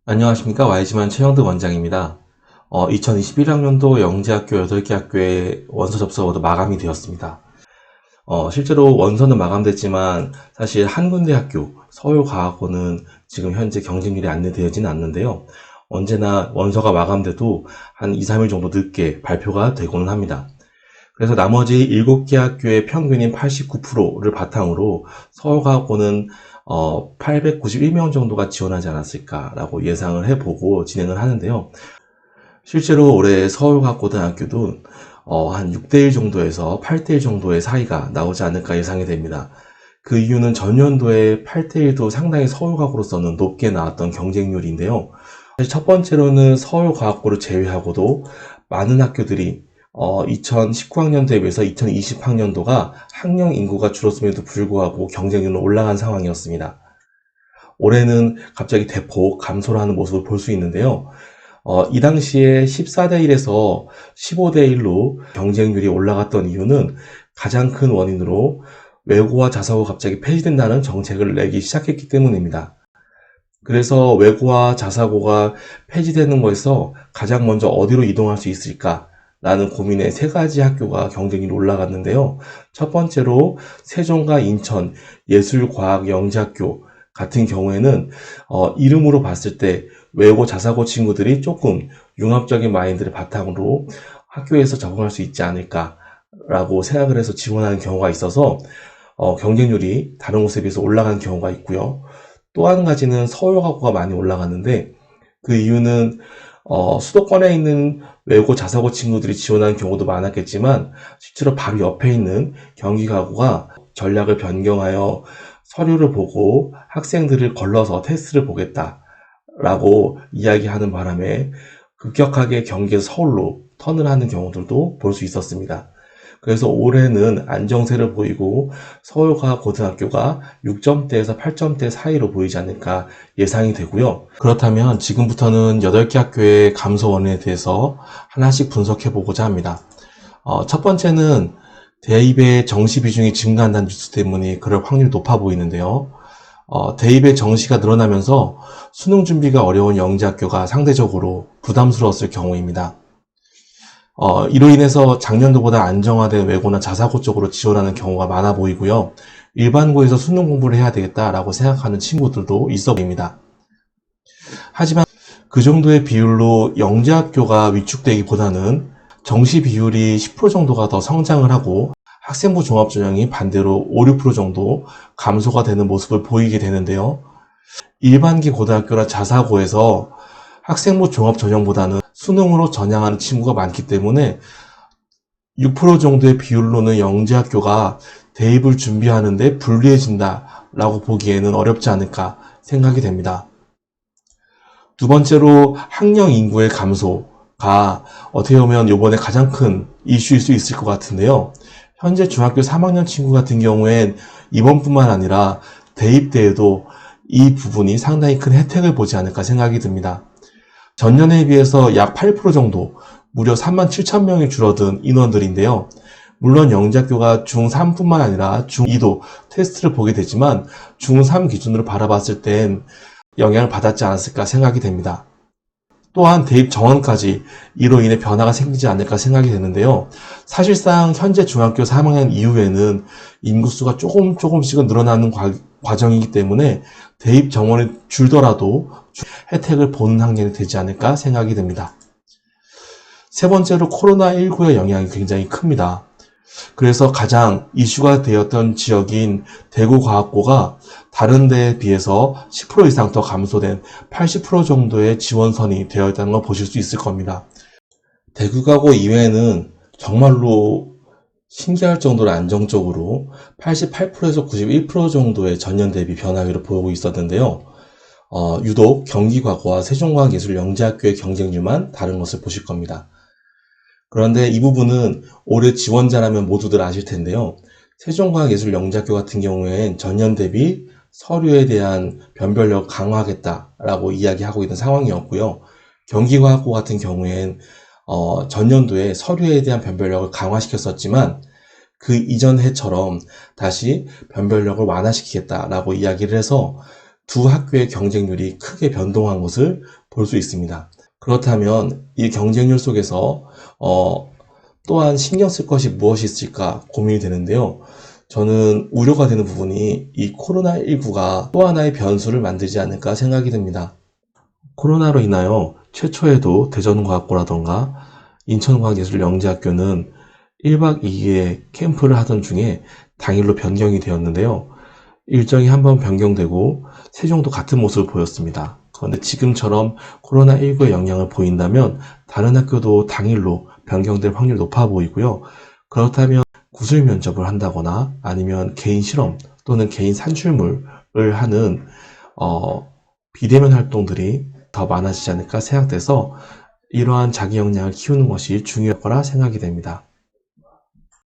안녕하십니까. YG만 최영득 원장입니다. 2021학년도 영재학교 8개 학교의 원서 접수가 모두 마감이 되었습니다. 실제로 원서는 마감됐지만 사실 한 군데 학교, 서울과학고는 지금 현재 경쟁률이 안내되어지는 않는데요. 언제나 원서가 마감돼도 한 2, 3일 정도 늦게 발표가 되고는 합니다. 그래서 나머지 7개 학교의 평균인 89%를 바탕으로 서울과학고는 891명 정도가 지원하지 않았을까라고 예상을 해보고 진행을 하는데요. 실제로 올해 서울과학고등학교도 한 6대1 정도에서 8대1 정도의 사이가 나오지 않을까 예상이 됩니다. 그 이유는 전년도에 8대1도 상당히 서울과학고로서는 높게 나왔던 경쟁률인데요. 첫 번째로는 서울과학고를 제외하고도 많은 학교들이 2019학년도에 비해서 2020학년도가 학령 인구가 줄었음에도 불구하고 경쟁률은 올라간 상황이었습니다. 올해는 갑자기 대폭 감소를 하는 모습을 볼 수 있는데요. 이 당시에 14대1에서 15대1로 경쟁률이 올라갔던 이유는 가장 큰 원인으로 외고와 자사고가 갑자기 폐지된다는 정책을 내기 시작했기 때문입니다. 그래서 외고와 자사고가 폐지되는 것에서 가장 먼저 어디로 이동할 수 있을까? 라는 고민에 세 가지 학교가 경쟁률이 올라갔는데요. 첫 번째로 세종과 인천 예술과학영재학교 같은 경우에는 이름으로 봤을 때 외고 자사고 친구들이 조금 융합적인 마인드를 바탕으로 학교에서 적응할 수 있지 않을까라고 생각을 해서 지원하는 경우가 있어서 경쟁률이 다른 곳에 비해서 올라가는 경우가 있고요. 또 한 가지는 서울과고가 많이 올라갔는데 그 이유는 수도권에 있는 외고 자사고 친구들이 지원하는 경우도 많았겠지만 실제로 바로 옆에 있는 경기과고가 전략을 변경하여 서류를 보고 학생들을 걸러서 테스트를 보겠다라고 이야기하는 바람에 급격하게 경기에서 서울로 턴을 하는 경우들도 볼 수 있었습니다. 그래서 올해는 안정세를 보이고 서울과학고등학교가 6점대에서 8점대 사이로 보이지 않을까 예상이 되고요. 그렇다면 지금부터는 8개 학교의 감소 원인에 대해서 하나씩 분석해 보고자 합니다. 첫 번째는 대입의 정시 비중이 증가한다는 뉴스 때문에 그럴 확률이 높아 보이는데요. 대입의 정시가 늘어나면서 수능 준비가 어려운 영재학교가 상대적으로 부담스러웠을 경우입니다. 이로 인해서 작년도보다 안정화된 외고나 자사고 쪽으로 지원하는 경우가 많아 보이고요. 일반고에서 수능 공부를 해야 되겠다라고 생각하는 친구들도 있어 보입니다. 하지만 그 정도의 비율로 영재학교가 위축되기보다는 정시 비율이 10% 정도가 더 성장을 하고 학생부 종합전형이 반대로 5, 6% 정도 감소가 되는 모습을 보이게 되는데요. 일반기 고등학교나 자사고에서 학생부 종합전형보다는 수능으로 전향하는 친구가 많기 때문에 6% 정도의 비율로는 영재학교가 대입을 준비하는데 불리해진다라고 보기에는 어렵지 않을까 생각이 됩니다. 두 번째로 학령 인구의 감소가 어떻게 보면 이번에 가장 큰 이슈일 수 있을 것 같은데요. 현재 중학교 3학년 친구 같은 경우엔 이번뿐만 아니라 대입 때에도 이 부분이 상당히 큰 혜택을 보지 않을까 생각이 듭니다. 전년에 비해서 약 8% 정도, 무려 37,000명이 줄어든 인원들인데요. 물론 영재학교가 중3뿐만 아니라 중2도 테스트를 보게 되지만 중3 기준으로 바라봤을 땐 영향을 받았지 않았을까 생각이 됩니다. 또한 대입 정원까지 이로 인해 변화가 생기지 않을까 생각이 되는데요. 사실상 현재 중학교 3학년 이후에는 인구수가 조금씩은 늘어나는 과정이기 때문에 대입 정원이 줄더라도 혜택을 보는 학년이 되지 않을까 생각이 됩니다. 세 번째로 코로나19의 영향이 굉장히 큽니다. 그래서 가장 이슈가 되었던 지역인 대구과학고가 다른 데에 비해서 10% 이상 더 감소된 80% 정도의 지원선이 되어 있다는 걸 보실 수 있을 겁니다. 대구과고 이외에는 정말로 신기할 정도로 안정적으로 88%에서 91% 정도의 전년 대비 변화율을 보이고 있었는데요. 유독 경기과고와 세종과학예술영재학교의 경쟁률만 다른 것을 보실 겁니다. 그런데 이 부분은 올해 지원자라면 모두들 아실 텐데요. 세종과학예술영재학교 같은 경우엔 전년 대비 서류에 대한 변별력을 강화하겠다라고 이야기하고 있는 상황이었고요. 경기과학고 같은 경우엔 전년도에 서류에 대한 변별력을 강화시켰었지만 그 이전 해처럼 다시 변별력을 완화시키겠다라고 이야기를 해서 두 학교의 경쟁률이 크게 변동한 것을 볼 수 있습니다. 그렇다면 이 경쟁률 속에서 또한 신경 쓸 것이 무엇이 있을까 고민이 되는데요. 저는 우려가 되는 부분이 이 코로나19가 또 하나의 변수를 만들지 않을까 생각이 됩니다. 코로나로 인하여 최초에도 대전과학고라던가 인천과학예술영재학교는 1박 2일의 캠프를 하던 중에 당일로 변경이 되었는데요. 일정이 한번 변경되고 세종도 같은 모습을 보였습니다. 그런데 지금처럼 코로나19의 영향을 보인다면 다른 학교도 당일로 변경될 확률이 높아 보이고요. 그렇다면 구술 면접을 한다거나 아니면 개인 실험 또는 개인 산출물을 하는 비대면 활동들이 더 많아지지 않을까 생각돼서 이러한 자기 역량을 키우는 것이 중요할 거라 생각이 됩니다.